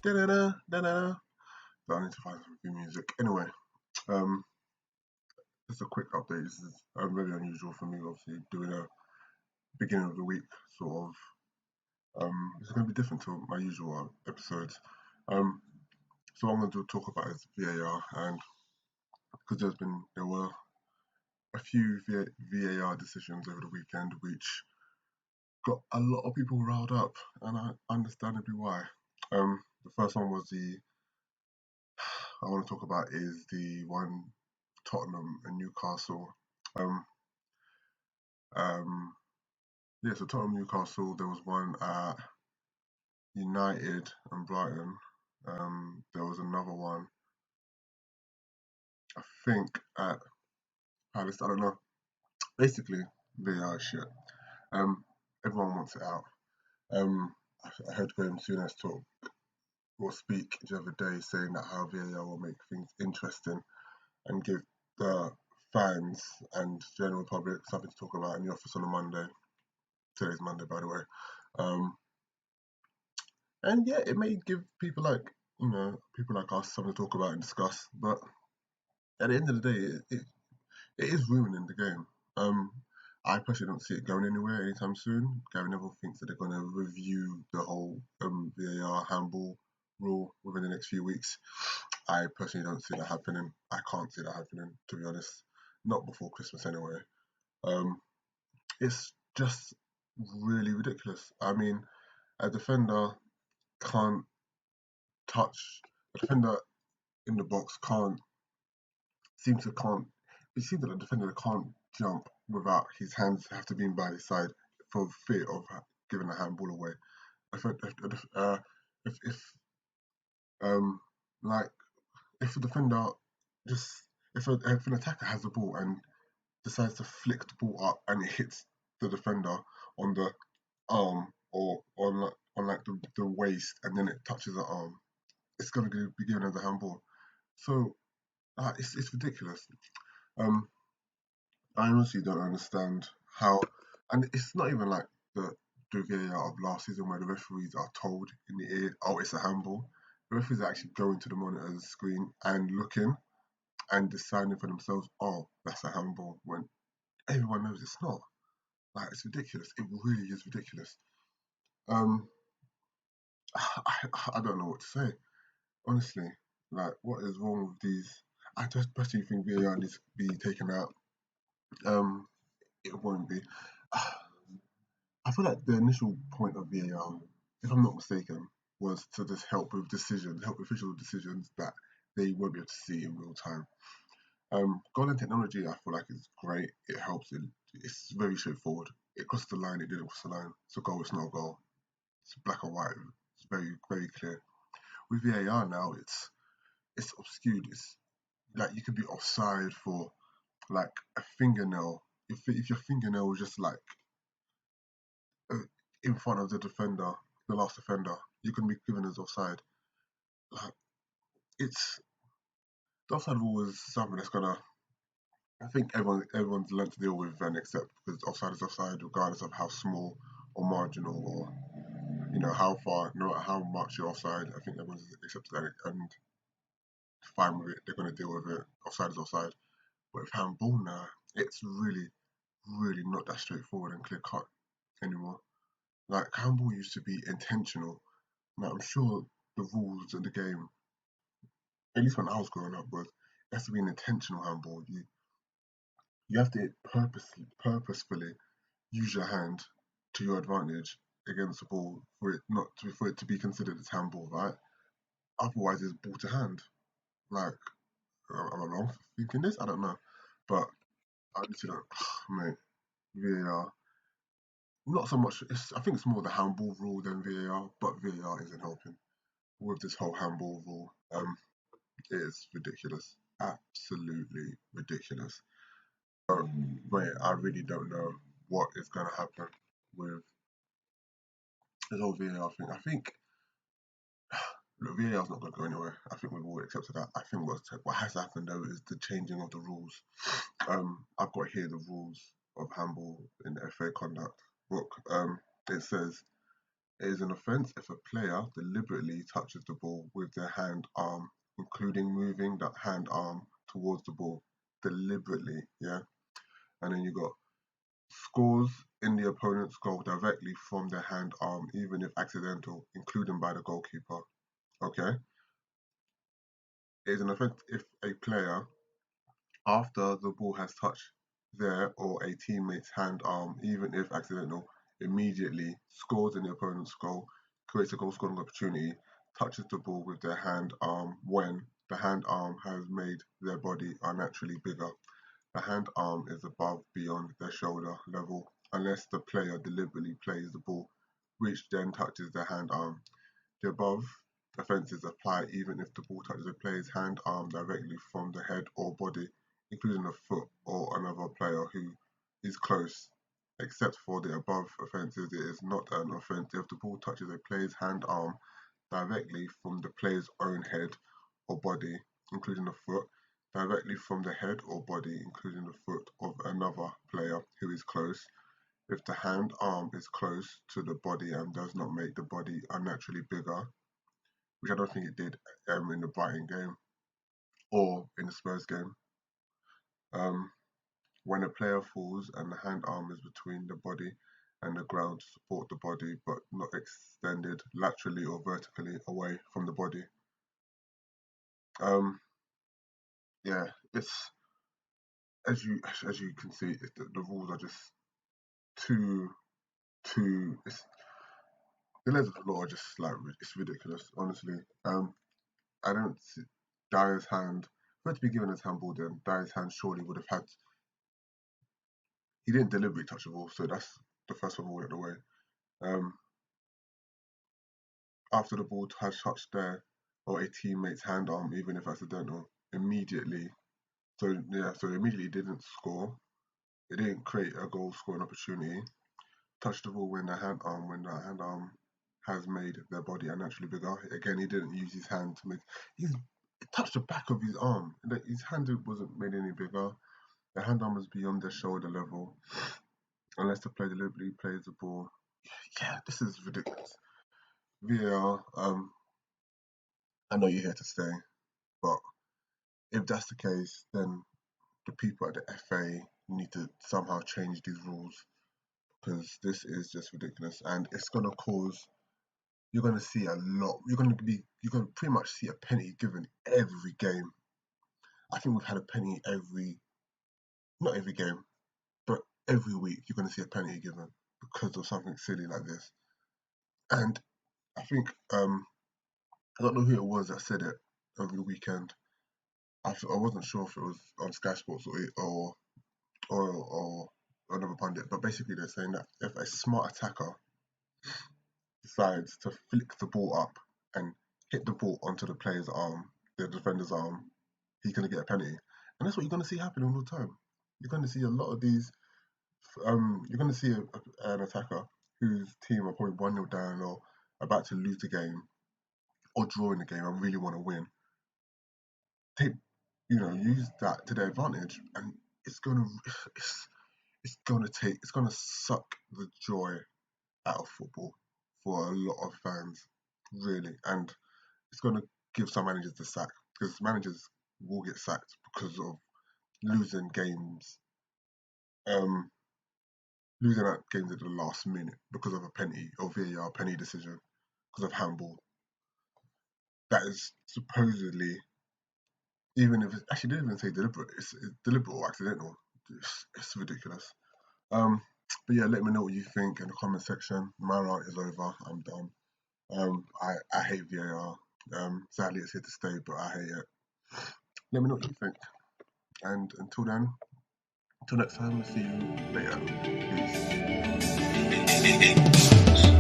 Da-da-da, da-da. But I need to find some new music. Anyway, um, just a quick update. This is very unusual for me, obviously, doing a beginning of the week sort of. It's going to be different to my usual episodes. Um, so what I'm going to talk about is VAR, and because there were a few VAR decisions over the weekend which got a lot of people riled up, and I understandably why. The first one was I want to talk about is the one Tottenham and Newcastle. Um, um, yeah, so Tottenham Newcastle. There was one at United and Brighton. There was another one, I think, at Palace. I don't know. Basically, they are shit. Um, Everyone wants it out. I heard Graham Souness talk or speak the other day saying that how VAR will make things interesting and give the fans and general public something to talk about in the office on a Monday. Today's Monday, by the way. Um, and yeah, it may give people people like us something to talk about and discuss. But at the end of the day, it is ruining the game. Um, I personally don't see it going anywhere anytime soon. Gary Neville thinks that they're going to review the whole VAR handball rule within the next few weeks. I personally don't see that happening. I can't see that happening, to be honest. Not before Christmas anyway. Um, it's just really ridiculous. I mean, a defender can't touch a defender in the box can't it seems that a defender can't jump without his hands have to be by his side for fear of giving a handball away. If a, if um like if a defender just if an attacker has the ball and decides to flick the ball up and it hits the defender on the arm or on like the waist and then it touches the arm, it's gonna be given as a handball. So it's ridiculous. Um, I honestly don't understand how, and it's not even like the VAR of last season where the referees are told in the ear, oh, it's a handball. The referees are actually going to the monitor screen and looking and deciding for themselves, oh, that's a handball, when everyone knows it's not. Like, it's ridiculous. It really is ridiculous. Um, I don't know what to say, honestly. Like, what is wrong with these? I just personally think VAR needs to be taken out. Um, it won't be. I feel like the initial point of VAR, if I'm not mistaken, was to just help with decisions, help official decisions that they won't be able to see in real time. Goal technology, I feel like is great. It helps. It's very straightforward. It crosses the line. It didn't cross the line. It's a goal. It's not a goal. It's black and white. It's very very clear. With VAR now, it's obscured. It's like you could be offside for like a fingernail. If your fingernail was just like uh, in front of the defender, the last defender, you can be given as offside. Like it's the offside rule is something that's gonna. I think everyone's learned to deal with and accept because offside is offside, regardless of how small or marginal or how far, no matter how much you're offside. I think everyone's accepted that and fine with it. They're gonna deal with it. Offside is offside. But with handball now, it's really, really not that straightforward and clear cut anymore. Like handball used to be intentional. Now I'm sure the rules of the game, at least when I was growing up, was it has to be an intentional handball. You have to purposefully use your hand to your advantage against the ball for it to be considered as handball, right? Otherwise, it's ball to hand. Like, am I wrong for thinking this? I don't know, but I literally don't, mate. VAR, not so much. I think it's more the handball rule than VAR, but VAR isn't helping with this whole handball rule. It is ridiculous, absolutely ridiculous. Wait, I really don't know what is going to happen with this whole VAR thing. I think look, VAR is not going to go anywhere. I think we've all accepted that. I think what has happened though is the changing of the rules. I've got here the rules of handball in the FA conduct book. It says It is an offence if a player deliberately touches the ball with their hand arm, including moving that hand arm towards the ball deliberately. Yeah. And then you got scores in the opponent's goal directly from their hand arm, even if accidental, including by the goalkeeper. Okay. It is an offence if a player, after the ball has touched their or a teammate's hand arm, even if accidental, immediately scores in the opponent's goal, creates a goal scoring opportunity, touches the ball with their hand arm when the hand arm has made their body unnaturally bigger. The hand arm is above beyond their shoulder level unless the player deliberately plays the ball, which then touches their hand arm. The above offences apply even if the ball touches a player's hand arm directly from the head or body, including a foot or another player who is close. Except for the above offences, it is not an offence if the ball touches a player's hand arm directly from the player's own head or body, including the foot, directly from the head or body, including the foot of another player who is close. If the hand arm is close to the body and does not make the body unnaturally bigger, which I don't think it did in the Brighton game or in the Spurs game. Um, when a player falls and the hand arm is between the body and the ground to support the body but not extended laterally or vertically away from the body. Um, yeah, it's as you can see, the rules are just too. The letters of the law are just like it's ridiculous, honestly. I don't see Dyer's hand. For it to be given as handball, then Dyer's hand surely would have had. He didn't deliberately touch the ball, so that's the first one all out the way. Um, After the ball has touched their or a teammate's hand arm, even if accidental, immediately. So yeah, so immediately didn't score. It didn't create a goal scoring opportunity. Touched the ball when the hand arm has made their body unnaturally bigger. Again, he didn't use his hand to make. He's touched the back of his arm. His hand wasn't made any bigger. The hand arm was beyond their shoulder level, unless the player deliberately plays the ball. Yeah, this is ridiculous. VAR, I know you're here to stay, but if that's the case, then the people at the FA need to somehow change these rules because this is just ridiculous and it's gonna cause. You're gonna see a lot. You're gonna pretty much see a penalty given every game. I think we've had a penalty not every game, but every week you're gonna see a penalty given because of something silly like this. And I think I don't know who it was that said it over the weekend. I wasn't sure if it was on Sky Sports or another pundit, but basically they're saying that if a smart attacker decides to flick the ball up and hit the ball onto the player's arm, the defender's arm, he's going to get a penalty. And that's what you're going to see happening all the time. You're going to see a lot of these. You're going to see an attacker whose team are probably 1-0 down or about to lose the game or draw in the game and really want to win. Take, use that to their advantage, and it's going to it's going to suck the joy out of football for a lot of fans, really, and it's going to give some managers the sack because managers will get sacked because of losing games, um, losing out games at the last minute because of a penalty or VAR penalty decision because of handball. That is supposedly, even if it's actually didn't even say deliberate, it's deliberate or accidental. It's ridiculous. Um, but yeah, let me know what you think in the comment section. My rant is over. I'm done. I hate VAR. Sadly, it's here to stay, but I hate it. Let me know what you think. And until then, until next time, see you later. Peace.